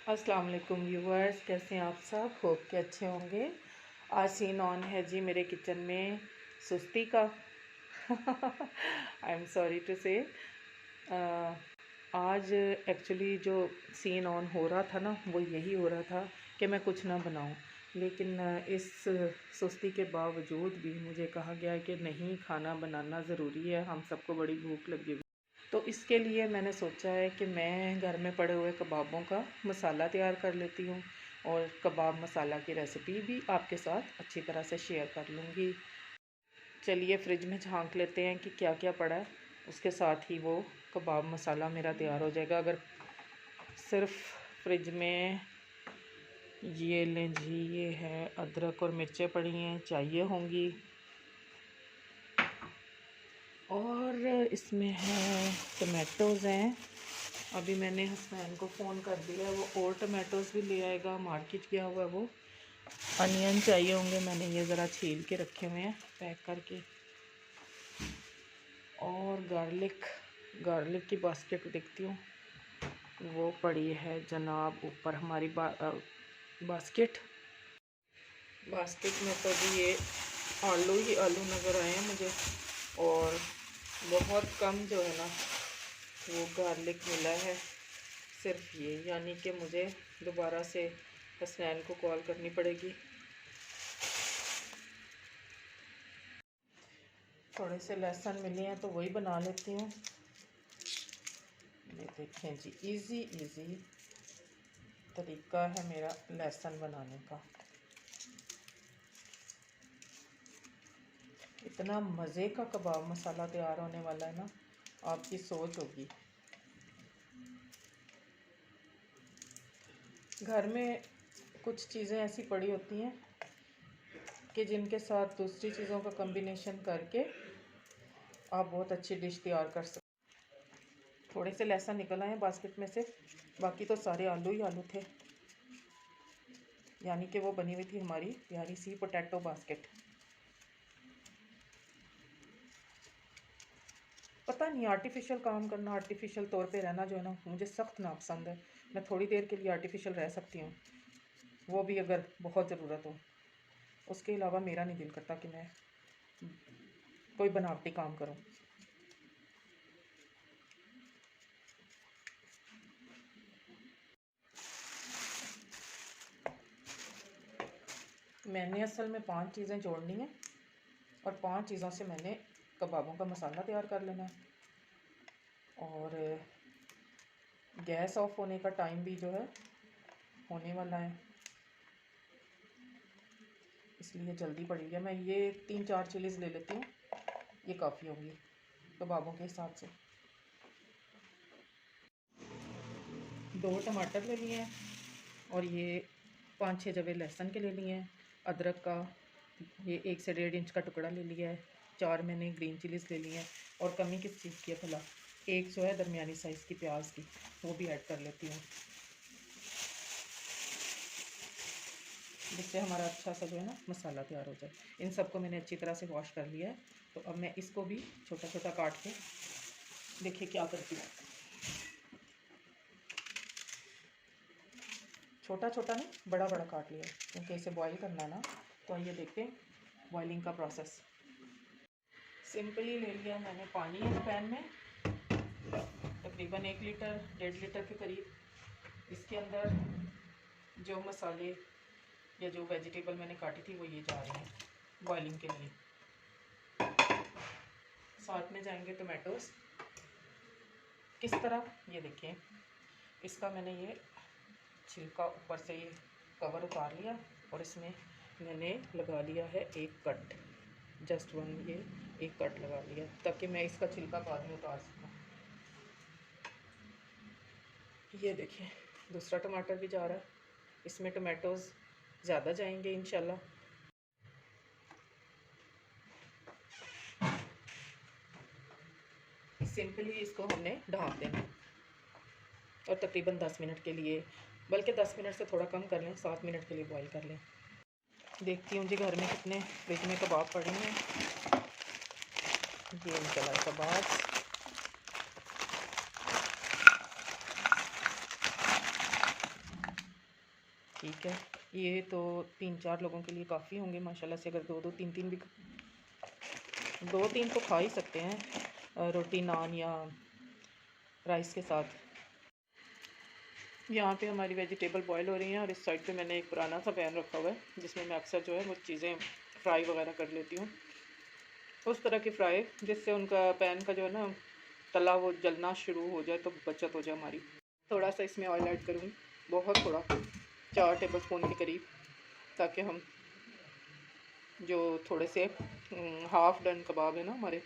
अस्सलाम वालेकुम व्यूवर्स, कैसे हैं आप सब? होप के अच्छे होंगे। आज सीन ऑन है जी मेरे किचन में सुस्ती का। आई एम सॉरी टू से आज एक्चुअली जो सीन ऑन हो रहा था ना, वो यही हो रहा था कि मैं कुछ ना बनाऊं, लेकिन इस सुस्ती के बावजूद भी मुझे कहा गया कि नहीं, खाना बनाना ज़रूरी है, हम सबको बड़ी भूख लगी हुई। तो इसके लिए मैंने सोचा है कि मैं घर में पड़े हुए कबाबों का मसाला तैयार कर लेती हूँ और कबाब मसाला की रेसिपी भी आपके साथ अच्छी तरह से शेयर कर लूँगी। चलिए फ्रिज में झांक लेते हैं कि क्या क्या पड़ा है, उसके साथ ही वो कबाब मसाला मेरा तैयार हो जाएगा। अगर सिर्फ फ्रिज में ये लें जी, ये है अदरक और मिर्चें पड़ी हैं, चाहिए होंगी। और इसमें है टमाटोज़ हैं। अभी मैंने हसनैन को फ़ोन कर दिया, वो और टमाटोज़ भी ले आएगा, मार्केट गया हुआ है वो। अनियन चाहिए होंगे, मैंने ये ज़रा छील के रखे हुए हैं पैक करके। और गार्लिक की बास्केट देखती हूँ, वो पड़ी है जनाब ऊपर हमारी बास्केट में। तो भी ये आलू ही आलू नज़र आए हैं मुझे, और बहुत कम जो है ना वो गार्लिक मिला है, सिर्फ ये, यानी कि मुझे दोबारा से हसनैन को कॉल करनी पड़ेगी। थोड़े से लहसुन मिले हैं तो वही बना लेती हूँ। ये देखें जी, इजी तरीका है मेरा लहसुन बनाने का। इतना मज़े का कबाब मसाला तैयार होने वाला है ना, आपकी सोच होगी। घर में कुछ चीज़ें ऐसी पड़ी होती हैं कि जिनके साथ दूसरी चीज़ों का कॉम्बिनेशन करके आप बहुत अच्छी डिश तैयार कर सकते। थोड़े से लहसुन निकल आए बास्केट में से, बाकी तो सारे आलू ही आलू थे, यानी कि वो बनी हुई थी हमारी प्यारी सी पोटैटो बास्केट। पता नहीं, आर्टिफिशियल काम करना, आर्टिफिशियल तौर पे रहना जो है ना, मुझे सख्त नापसंद है। मैं थोड़ी देर के लिए आर्टिफिशियल रह सकती हूँ, वो भी अगर बहुत ज़रूरत हो। उसके अलावा मेरा नहीं दिल करता कि मैं कोई बनावटी काम करूँ। मैंने असल में 5 चीज़ें जोड़नी हैं और 5 चीज़ों से मैंने कबाबों का मसाला तैयार कर लेना है। और गैस ऑफ होने का टाइम भी जो है होने वाला है, इसलिए जल्दी पड़ी है। मैं ये 3-4 चिलीज़ ले लेती हूँ, ये काफ़ी होंगी कबाबों के हिसाब से। 2 टमाटर ले लिए हैं, और ये 5-6 जवे लहसुन के ले लिए हैं। अदरक का ये 1 से 1.5 इंच का टुकड़ा ले लिया है। 4 मैंने ग्रीन चिलीज़ ले ली हैं। और कमी किस चीज़ की है भला, एक जो है दरमियानी साइज़ की प्याज की, वो भी ऐड कर लेती हूँ, जिससे हमारा अच्छा सा जो है ना मसाला तैयार हो जाए। इन सबको मैंने अच्छी तरह से वॉश कर लिया है। तो अब मैं इसको भी छोटा छोटा काट के देखिए क्या करती हूँ। छोटा छोटा नहीं, बड़ा बड़ा काट लिया, क्योंकि इसे बॉईल करना है ना। तो आइए देखते हैं बॉइलिंग का प्रोसेस। सिंपली ले लिया मैंने पानी एक पैन में, तकरीबन 1 लीटर 1.5 लीटर के करीब। इसके अंदर जो मसाले या जो वेजिटेबल मैंने काटी थी वो ये जा रही हैं बॉइलिंग के लिए। साथ में जाएंगे टमाटोज़। किस तरह, ये देखिए, इसका मैंने ये छिलका ऊपर से ये कवर उतार लिया, और इसमें मैंने लगा लिया है एक कट, जस्ट वन, ये एक कट लगा लिया, ताकि मैं इसका छिलका बाद में उतार सकूँ। ये देखिए दूसरा टमाटर भी जा रहा है, इसमें टमाटोज़ ज़्यादा जाएंगे इंशाल्लाह। सिंपली इसको हमने ढाँप देना और तकरीबन 10 मिनट के लिए, बल्कि 10 मिनट से थोड़ा कम कर लें, 7 मिनट के लिए बॉईल कर लें। देखती हूँ जी घर में कितने फ्रिज में कबाब पड़े हैं। ये निकला कबाब, ठीक है। ये तो 3-4 लोगों के लिए काफ़ी होंगे माशाल्लाह से। अगर 2-2 3-3 भी 2-3 तो खा ही सकते हैं रोटी नान या राइस के साथ। यहाँ पे हमारी वेजिटेबल बॉईल हो रही हैं और इस साइड पे मैंने एक पुराना सा पैन रखा हुआ है जिसमें मैं अक्सर जो है वो चीज़ें फ्राई वगैरह कर लेती हूँ। उस तरह की फ्राई जिससे उनका पैन का जो है ना तला वो जलना शुरू हो जाए तो बचत हो जाए हमारी। थोड़ा सा इसमें ऑयल ऐड करूँगी, बहुत थोड़ा, 4 टेबल स्पून के करीब, ताकि हम जो थोड़े से हाफ़ डन कबाब है ना हमारे,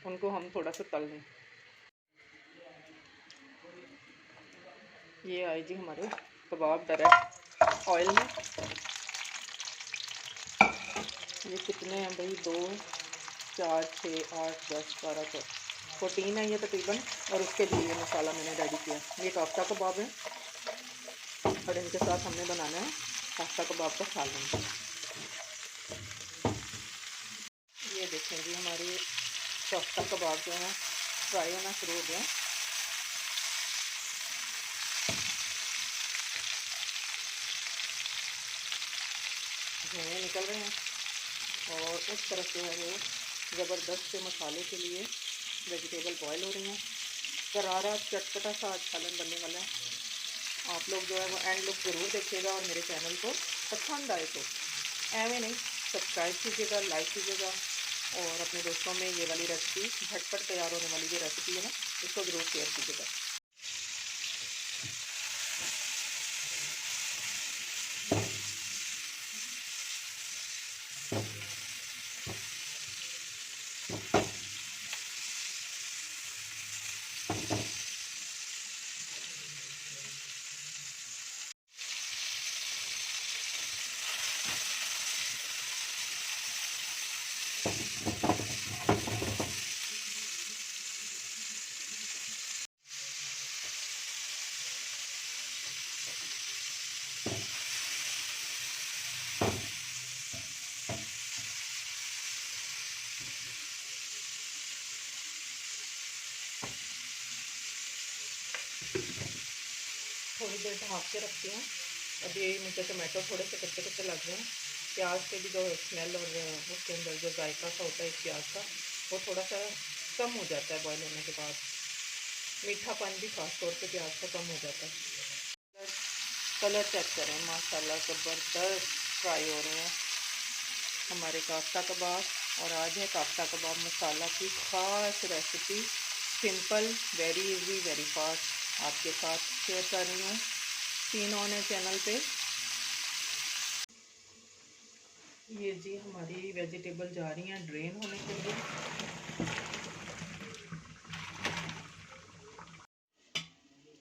उनको हम थोड़ा सा तल लें। ये आए जी हमारे कबाब डायरेक्ट ऑयल में। ये कितने हैं भाई, 2 4 6 8 10 12 14 है ये तकरीबन। और उसके लिए ये मसाला मैंने रेडी किया। ये काफ्ता कबाब है और इनके साथ हमने बनाना है काफ्ता कबाब का सालन। ये देखें जी हमारे काफ्ता कबाब जो है फ्राई होना शुरू हो गया। धुएँ निकल रहे हैं और उस तरफ जो है वो ज़बरदस्त से मसाले के लिए वेजिटेबल बॉयल हो रही हैं। करारा चटपटा सा सालन बनने वाला है। आप लोग जो है वो एंड लुक ज़रूर देखिएगा और मेरे चैनल को पसंद आए तो एवं नहीं सब्सक्राइब कीजिएगा, लाइक कीजिएगा और अपने दोस्तों में ये वाली रेसिपी, झटपट तैयार होने वाली जो रेसिपी है ना, इसको ज़रूर शेयर कीजिएगा। थोड़ी देर ढक के रखती हूँ। अभी मुझे टमाटो थोड़े से कच्चे कच्चे लग रहे हैं। प्याज के भी जो स्मेल और उसके अंदर जो जायका सा होता है इस प्याज का, वो थोड़ा सा कम हो जाता है बॉईल होने के बाद। मीठापन भी खास तौर पे प्याज का कम हो जाता है। कलर चेक करें, माशाल्लाह ज़बरदस्त फ्राई हो रहे हैं हमारे काफ्ता कबाब। और आज है काफ्ता कबाब मसाला की ख़ास recipe, simple, very easy, very fast आपके साथ शेयर कर रही हूँ। सीन ऑन है चैनल पे। ये जी हमारी वेजिटेबल जा रही हैं ड्रेन होने के लिए।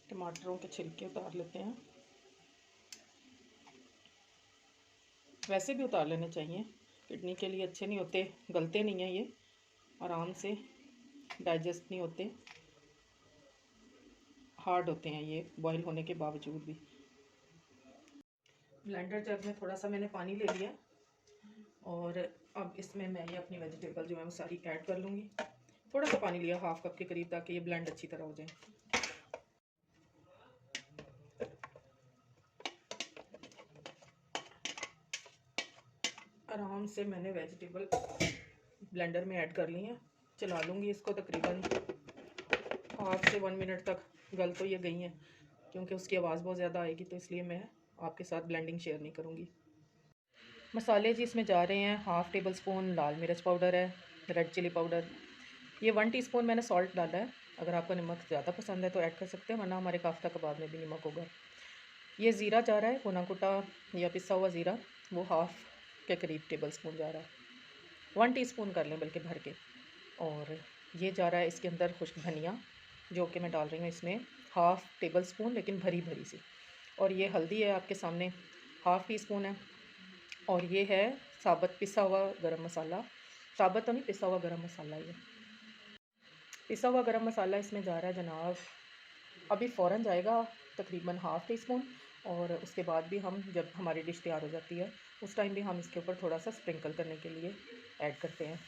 टमाटरों के छिलके उतार लेते हैं। वैसे भी उतार लेने चाहिए, किडनी के लिए अच्छे नहीं होते, गलते नहीं हैं ये, आराम से डाइजेस्ट नहीं होते, हार्ड होते हैं ये बॉईल होने के बावजूद भी। ब्लेंडर जग में थोड़ा सा मैंने पानी ले लिया और अब इसमें मैं ये अपनी वेजिटेबल जो है वो सारी ऐड कर लूँगी। थोड़ा सा पानी लिया, हाफ कप के करीब, ताकि ये ब्लेंड अच्छी तरह हो जाए। आराम से मैंने वेजिटेबल ब्लेंडर में ऐड कर ली है। चला लूँगी इसको तकरीबन हाफ से 1 मिनट तक। गल तो ये गई हैं क्योंकि उसकी आवाज़ बहुत ज़्यादा आएगी, तो इसलिए मैं आपके साथ ब्लेंडिंग शेयर नहीं करूँगी। मसाले जी इसमें जा रहे हैं, हाफ़ टेबल स्पून लाल मिर्च पाउडर है, रेड चिली पाउडर, ये 1 टीस्पून मैंने सॉल्ट डाला है। अगर आपको नमक ज़्यादा पसंद है तो ऐड कर सकते हैं, वरना हमारे काफ्ता कबाब में भी नमक होगा। ये ज़ीरा जा रहा है, भुना कुटा या पिसा हुआ ज़ीरा, वो हाफ़ के करीब टेबल स्पून जा रहा है, 1 टीस्पून कर लें बल्कि भर के। और ये जा रहा है इसके अंदर खुश्क धनिया, जो कि मैं डाल रही हूँ इसमें हाफ़ टेबल स्पून, लेकिन भरी भरी सी। और ये हल्दी है आपके सामने, हाफ़ टी स्पून है। और ये है साबुत पिसा हुआ गरम मसाला, साबुत तो नहीं, पिसा हुआ गरम मसाला। ये पिसा हुआ गरम मसाला इसमें जा रहा है जनाब, अभी फ़ौरन जाएगा, तकरीबन हाफ़ टी स्पून। और उसके बाद भी हम, जब हमारी डिश तैयार हो जाती है उस टाइम भी हम इसके ऊपर थोड़ा सा स्प्रिंकल करने के लिए ऐड करते हैं।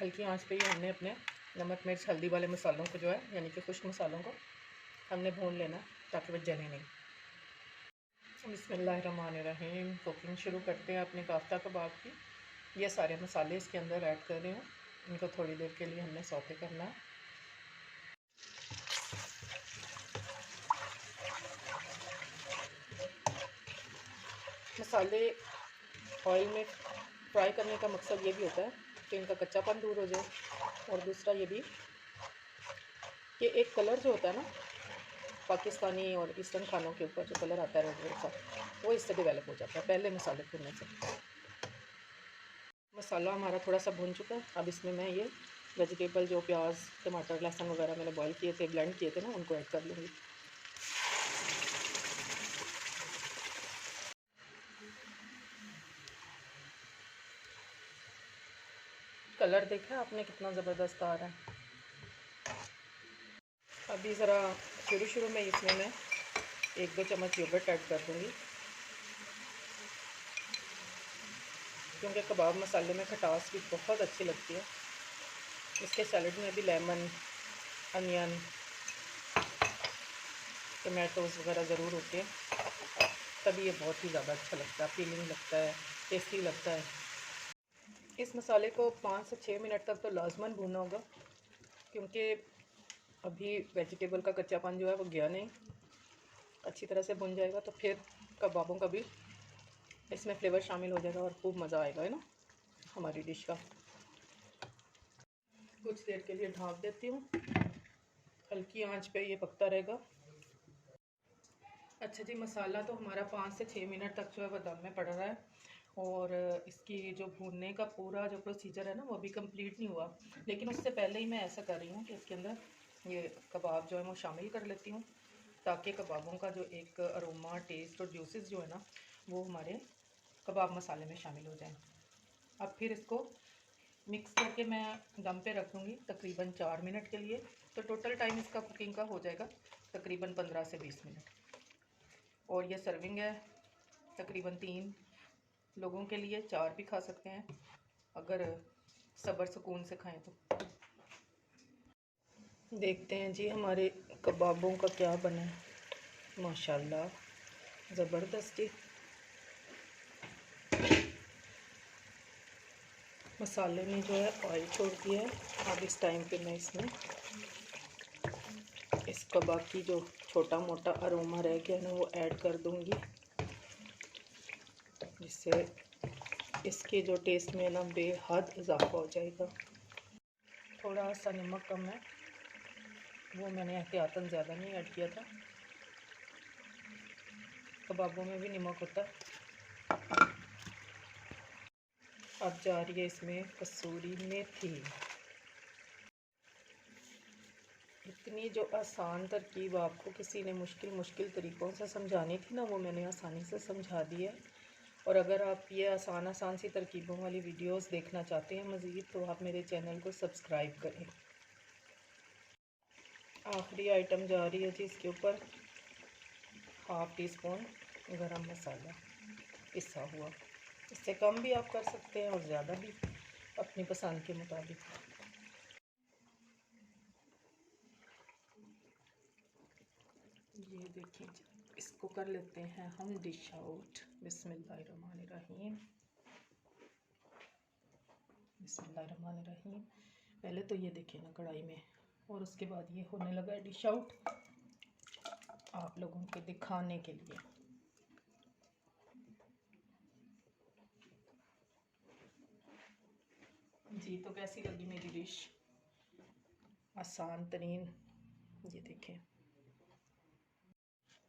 हल्की आंच पे ही हमने अपने नमक मिर्च हल्दी वाले मसालों को जो है, यानी कि खुश्क मसालों को हमने भून लेना ताकि वो जले नहीं। बिस्मिल्लाहिर्रहमानिर्रहीम। कुकिंग शुरू करते हैं अपने काफ्ता कबाब की। ये सारे मसाले इसके अंदर ऐड कर रहे हैं। इनको थोड़ी देर के लिए हमने सौते करना है। मसाले ऑयल में फ्राई करने का मकसद ये भी होता है कि इनका कच्चापन दूर हो जाए, और दूसरा ये भी कि एक कलर जो होता है ना पाकिस्तानी और ईस्टर्न खानों के ऊपर जो कलर आता है रेड रेड सा, वो इससे डेवलप हो जाता है पहले मसाले भूनने से। मसाला हमारा थोड़ा सा भून चुका है। अब इसमें मैं ये वेजिटेबल जो प्याज टमाटर लहसुन वगैरह मैंने बॉईल किए थे, ब्लेंड किए थे ना, उनको ऐड कर लूँगी। कलर देखा आपने कितना ज़बरदस्त आ रहा है। अभी ज़रा शुरू में इसमें मैं 1-2 चम्मच योगर्ट ऐड कर दूँगी, क्योंकि कबाब मसाले में खटास भी बहुत अच्छी लगती है। इसके सैलड में भी लेमन, अनियन, टमाटोज़ वगैरह ज़रूर होते हैं, तभी ये बहुत ही ज़्यादा अच्छा लगता है, फीलिंग लगता है, टेस्टी लगता है। इस मसाले को 5 से 6 मिनट तक तो लाजमन भूनना होगा, क्योंकि अभी वेजिटेबल का कच्चापन जो है वो गया नहीं। अच्छी तरह से भुन जाएगा तो फिर कबाबों का भी इसमें फ्लेवर शामिल हो जाएगा और खूब मज़ा आएगा, है ना, हमारी डिश का। कुछ देर के लिए ढाँप देती हूँ, हल्की आंच पे ये पकता रहेगा। अच्छा जी, मसाला तो हमारा 5 से 6 मिनट तक जो है वो दम में पड़ रहा है, और इसकी जो भूनने का पूरा जो प्रोसीजर है ना वो अभी कंप्लीट नहीं हुआ। लेकिन उससे पहले ही मैं ऐसा कर रही हूँ कि इसके अंदर ये कबाब जो है वो शामिल कर लेती हूँ, ताकि कबाबों का जो एक अरोमा, टेस्ट और जूसेस जो है ना वो हमारे कबाब मसाले में शामिल हो जाएं। अब फिर इसको मिक्स करके मैं दम पे रख दूँगी तकरीबन 4 मिनट के लिए। तो टोटल टाइम इसका कुकिंग का हो जाएगा तकरीबन 15 से 20 मिनट। और ये सर्विंग है तकरीबन 3 लोगों के लिए, 4 भी खा सकते हैं अगर सब्र सुकून से खाएं तो। देखते हैं जी हमारे कबाबों का क्या बना है। माशाल्लाह ज़बरदस्त। मसाले ने जो है ऑयल छोड़ दिया है। अब इस टाइम पे मैं इसमें इस कबाब की जो छोटा मोटा अरोमा रह गया ना वो ऐड कर दूंगी, जिससे इसके जो टेस्ट में ना बेहद इजाफा हो जाएगा। थोड़ा सा नमक कम है, वो मैंने एहतियातन ज़्यादा नहीं ऐड किया था, कबाबों में भी नमक होता है। अब जा रही है इसमें कसूरी मेथी। इतनी जो आसान तरकीब आपको किसी ने मुश्किल तरीक़ों से समझानी थी ना, वो मैंने आसानी से समझा दी है। और अगर आप ये आसान सी तरकीबों वाली वीडियोस देखना चाहते हैं मज़ीद, तो आप मेरे चैनल को सब्सक्राइब करें। आखिरी आइटम जा रही है जी इसके ऊपर 1/2 टीस्पून गरम मसाला पिसा हुआ। इससे कम भी आप कर सकते हैं और ज़्यादा भी, अपनी पसंद के मुताबिक। ये देखिए जी, इसको कर लेते हैं हम डिश आउट। बिस्मिल्लाहिर्रहमानिर्रहीम, बिस्मिल्लाहिर्रहमानिर्रहीम। पहले तो ये देखिए ना कढ़ाई में, और उसके बाद ये होने लगा है डिश आउट आप लोगों के दिखाने के लिए। जी तो कैसी लगी मेरी डिश? आसान तरीन।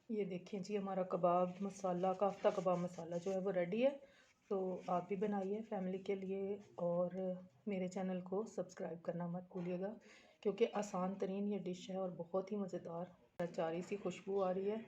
ये देखें जी हमारा कबाब मसाला, काफ्ता कबाब मसाला जो है वो रेडी है। तो आप भी बनाइए फैमिली के लिए, और मेरे चैनल को सब्सक्राइब करना मत भूलिएगा, क्योंकि आसान तरीन ये डिश है और बहुत ही मज़ेदार। अचारी सी खुशबू आ रही है।